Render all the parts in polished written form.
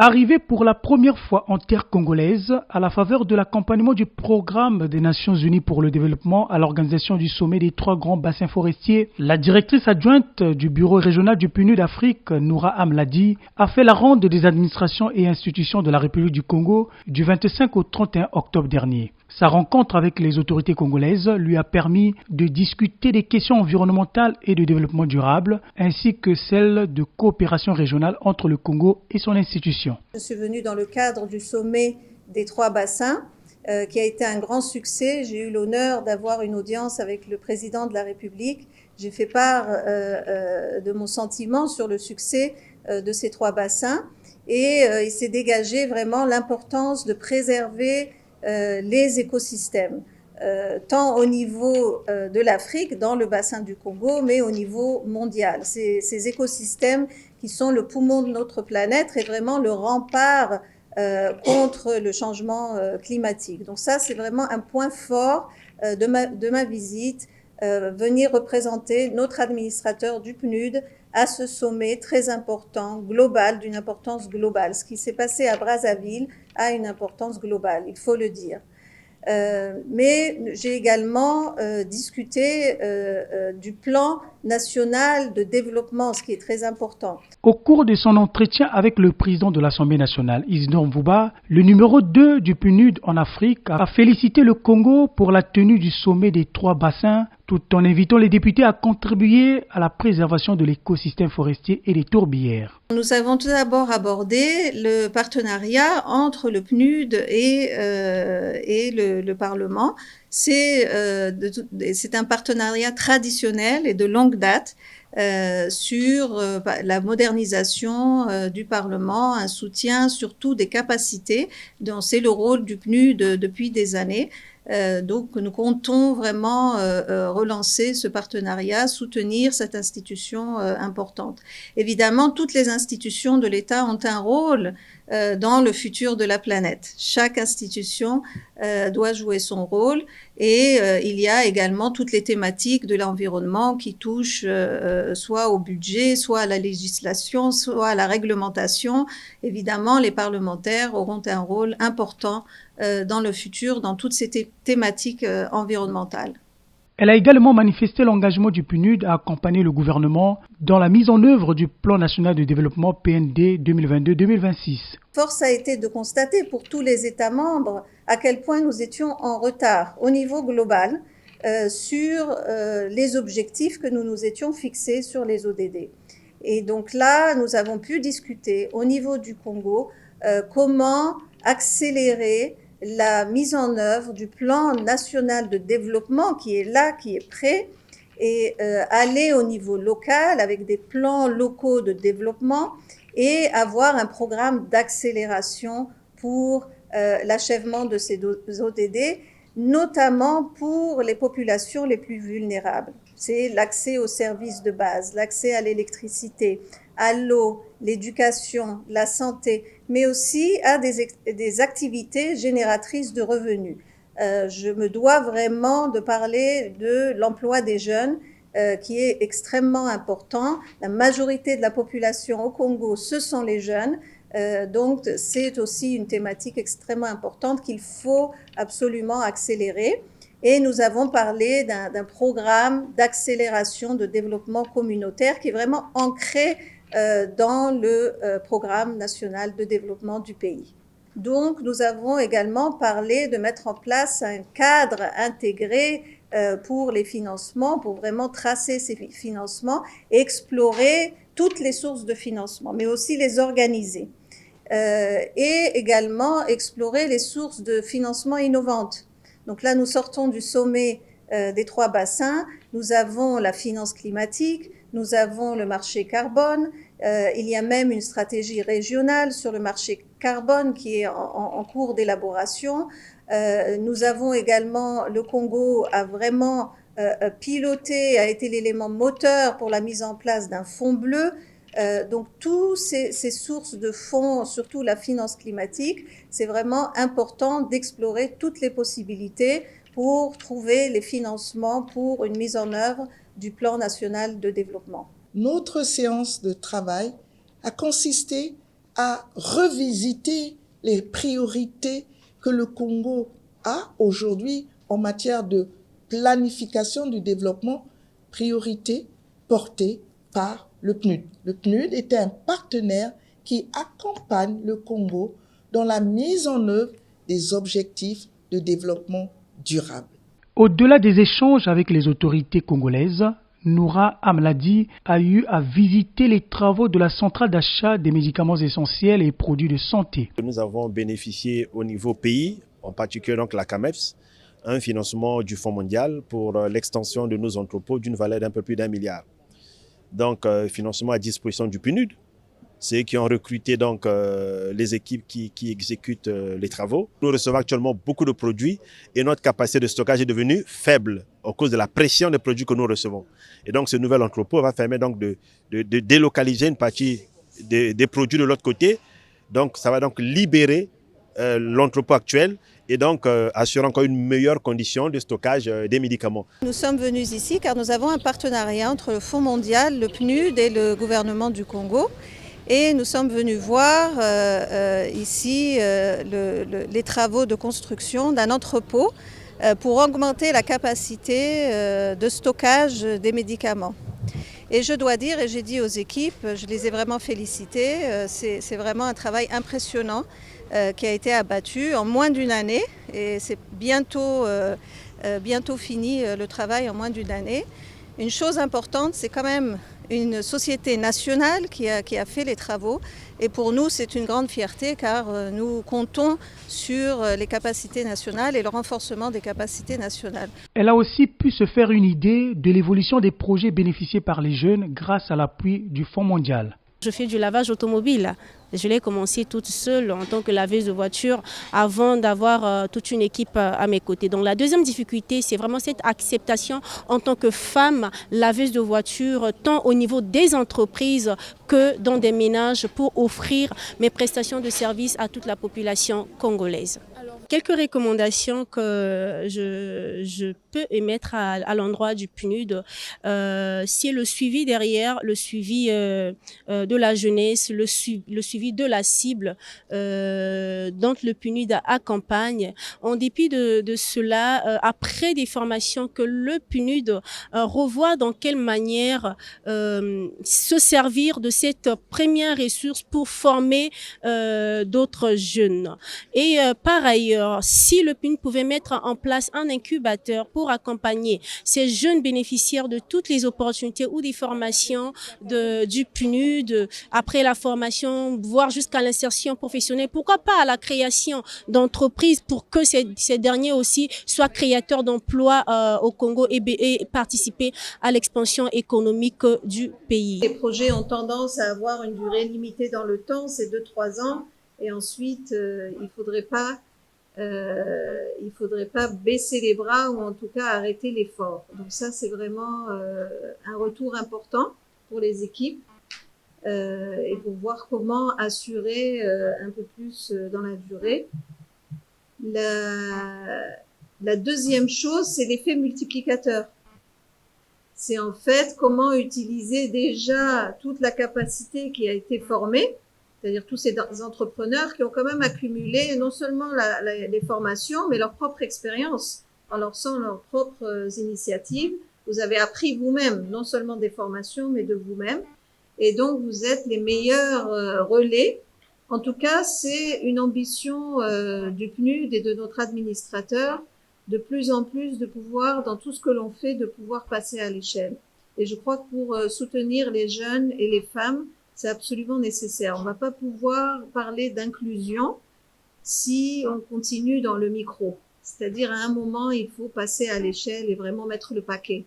Arrivé pour la première fois en terre congolaise, à la faveur de l'accompagnement du programme des Nations Unies pour le développement à l'organisation du sommet des 3 grands bassins forestiers, la directrice adjointe du bureau régional du PNUD d'Afrique, Noura Amladi, a fait la ronde des administrations et institutions de la République du Congo du 25 au 31 octobre dernier. Sa rencontre avec les autorités congolaises lui a permis de discuter des questions environnementales et de développement durable, ainsi que celles de coopération régionale entre le Congo et son institution. Je suis venue dans le cadre du sommet des 3 bassins, qui a été un grand succès. J'ai eu l'honneur d'avoir une audience avec le président de la République. J'ai fait part de mon sentiment sur le succès de ces 3 bassins et il s'est dégagé vraiment l'importance de préserver les écosystèmes, tant au niveau de l'Afrique, dans le bassin du Congo, mais au niveau mondial. Ces écosystèmes qui sont le poumon de notre planète et vraiment le rempart contre le changement climatique. Donc ça, c'est vraiment un point fort de ma visite, venir représenter notre administrateur du PNUD à ce sommet très important, global, d'une importance globale. Ce qui s'est passé à Brazzaville a une importance globale, il faut le dire. Mais j'ai également discuté du plan national de développement, ce qui est très important. Au cours de son entretien avec le président de l'Assemblée nationale, Isidore Mvouba, le numéro 2 du PNUD en Afrique a félicité le Congo pour la tenue du sommet des 3 bassins, tout en invitant les députés à contribuer à la préservation de l'écosystème forestier et des tourbières. Nous avons tout d'abord abordé le partenariat entre le PNUD et le Parlement. C'est un partenariat traditionnel et de longue date sur la modernisation du Parlement, un soutien surtout des capacités, dont c'est le rôle du PNUD depuis des années. Donc nous comptons vraiment relancer ce partenariat, soutenir cette institution importante. Évidemment, toutes les institutions de l'État ont un rôle dans le futur de la planète. Chaque institution doit jouer son rôle et il y a également toutes les thématiques de l'environnement qui touchent soit au budget, soit à la législation, soit à la réglementation. Évidemment, les parlementaires auront un rôle important dans le futur, dans toutes ces thématiques environnementales. Elle a également manifesté l'engagement du PNUD à accompagner le gouvernement dans la mise en œuvre du Plan national de développement PND 2022-2026. Force a été de constater pour tous les États membres à quel point nous étions en retard au niveau global sur les objectifs que nous nous étions fixés sur les ODD. Et donc là, nous avons pu discuter au niveau du Congo comment accélérer la mise en œuvre du plan national de développement qui est là, qui est prêt, et aller au niveau local avec des plans locaux de développement et avoir un programme d'accélération pour l'achèvement de ces ODD, notamment pour les populations les plus vulnérables. C'est l'accès aux services de base, l'accès à l'électricité, à l'eau, l'éducation, la santé, mais aussi à des activités génératrices de revenus. Je me dois vraiment de parler de l'emploi des jeunes, qui est extrêmement important. La majorité de la population au Congo, ce sont les jeunes. Donc, c'est aussi une thématique extrêmement importante qu'il faut absolument accélérer. Et nous avons parlé d'un programme d'accélération de développement communautaire qui est vraiment ancré dans le programme national de développement du pays. Donc, nous avons également parlé de mettre en place un cadre intégré pour les financements, pour vraiment tracer ces financements et explorer toutes les sources de financement, mais aussi les organiser. Et également explorer les sources de financement innovantes. Donc là, nous sortons du sommet des 3 bassins. Nous avons la finance climatique, nous avons le marché carbone. Il y a même une stratégie régionale sur le marché carbone qui est en cours d'élaboration. Nous avons également, le Congo a vraiment piloté, a été l'élément moteur pour la mise en place d'un fonds bleu. Donc, toutes ces sources de fonds, surtout la finance climatique, c'est vraiment important d'explorer toutes les possibilités pour trouver les financements pour une mise en œuvre du plan national de développement. Notre séance de travail a consisté à revisiter les priorités que le Congo a aujourd'hui en matière de planification du développement, priorité portée par le PNUD. Le PNUD est un partenaire qui accompagne le Congo dans la mise en œuvre des objectifs de développement durable. Au-delà des échanges avec les autorités congolaises, Noura Amladi a eu à visiter les travaux de la centrale d'achat des médicaments essentiels et produits de santé. Nous avons bénéficié au niveau pays, en particulier donc la CAMEPS, un financement du Fonds mondial pour l'extension de nos entrepôts d'une valeur d'un peu plus d'1 milliard. Donc, financement à disposition du PNUD. C'est eux qui ont recruté donc les équipes qui exécutent les travaux. Nous recevons actuellement beaucoup de produits et notre capacité de stockage est devenue faible à cause de la pression des produits que nous recevons. Et donc ce nouvel entrepôt va permettre donc de délocaliser une partie des produits de l'autre côté. Donc ça va donc libérer l'entrepôt actuel et donc assurer encore une meilleure condition de stockage des médicaments. Nous sommes venus ici car nous avons un partenariat entre le Fonds mondial, le PNUD et le gouvernement du Congo. Et nous sommes venus voir ici les travaux de construction d'un entrepôt pour augmenter la capacité de stockage des médicaments. Et je dois dire, et j'ai dit aux équipes, je les ai vraiment félicitées, c'est vraiment un travail impressionnant qui a été abattu en moins d'une année. Et c'est bientôt fini le travail en moins d'une année. Une chose importante, c'est quand même une société nationale qui a fait les travaux. Et pour nous, c'est une grande fierté car nous comptons sur les capacités nationales et le renforcement des capacités nationales. Elle a aussi pu se faire une idée de l'évolution des projets bénéficiés par les jeunes grâce à l'appui du Fonds mondial. Je fais du lavage automobile. Je l'ai commencé toute seule en tant que laveuse de voiture avant d'avoir toute une équipe à mes côtés. Donc la deuxième difficulté, c'est vraiment cette acceptation en tant que femme laveuse de voiture, tant au niveau des entreprises que dans des ménages pour offrir mes prestations de services à toute la population congolaise. Quelques recommandations que je peux émettre à l'endroit du PNUD, c'est le suivi derrière, le suivi de la jeunesse, le suivi de la cible dont le PNUD accompagne. En dépit de cela, après des formations que le PNUD revoit dans quelle manière se servir de cette première ressource pour former d'autres jeunes. Et par ailleurs, si le PNUD pouvait mettre en place un incubateur pour accompagner ces jeunes bénéficiaires de toutes les opportunités ou des formations du PNUD, après la formation, voire jusqu'à l'insertion professionnelle, pourquoi pas à la création d'entreprises pour que ces derniers aussi soient créateurs d'emplois au Congo et participer à l'expansion économique du pays. Les projets ont tendance à avoir une durée limitée dans le temps, c'est 2-3 ans, et ensuite il faudrait pas baisser les bras ou en tout cas arrêter l'effort. Donc ça, c'est vraiment un retour important pour les équipes et pour voir comment assurer un peu plus dans la durée. La deuxième chose, c'est l'effet multiplicateur. C'est en fait comment utiliser déjà toute la capacité qui a été formée, c'est-à-dire tous ces entrepreneurs qui ont quand même accumulé non seulement les formations, mais leur propre expérience en lançant leurs propres initiatives. Vous avez appris vous-même, non seulement des formations, mais de vous-même. Et donc, vous êtes les meilleurs relais. En tout cas, c'est une ambition du PNUD et de notre administrateur, de plus en plus de pouvoir, dans tout ce que l'on fait, de pouvoir passer à l'échelle. Et je crois que pour soutenir les jeunes et les femmes, c'est absolument nécessaire. On ne va pas pouvoir parler d'inclusion si on continue dans le micro. C'est-à-dire, à un moment, il faut passer à l'échelle et vraiment mettre le paquet.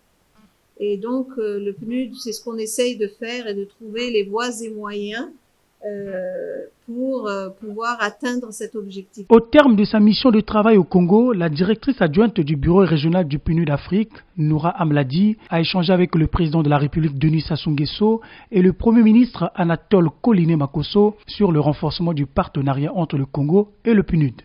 Et donc, le PNUD, c'est ce qu'on essaye de faire et de trouver les voies et moyens pour pouvoir atteindre cet objectif. Au terme de sa mission de travail au Congo, la directrice adjointe du bureau régional du PNUD d'Afrique, Noura Amladi, a échangé avec le président de la République Denis Sassou Nguesso et le Premier ministre Anatole Koliné Makosso sur le renforcement du partenariat entre le Congo et le PNUD.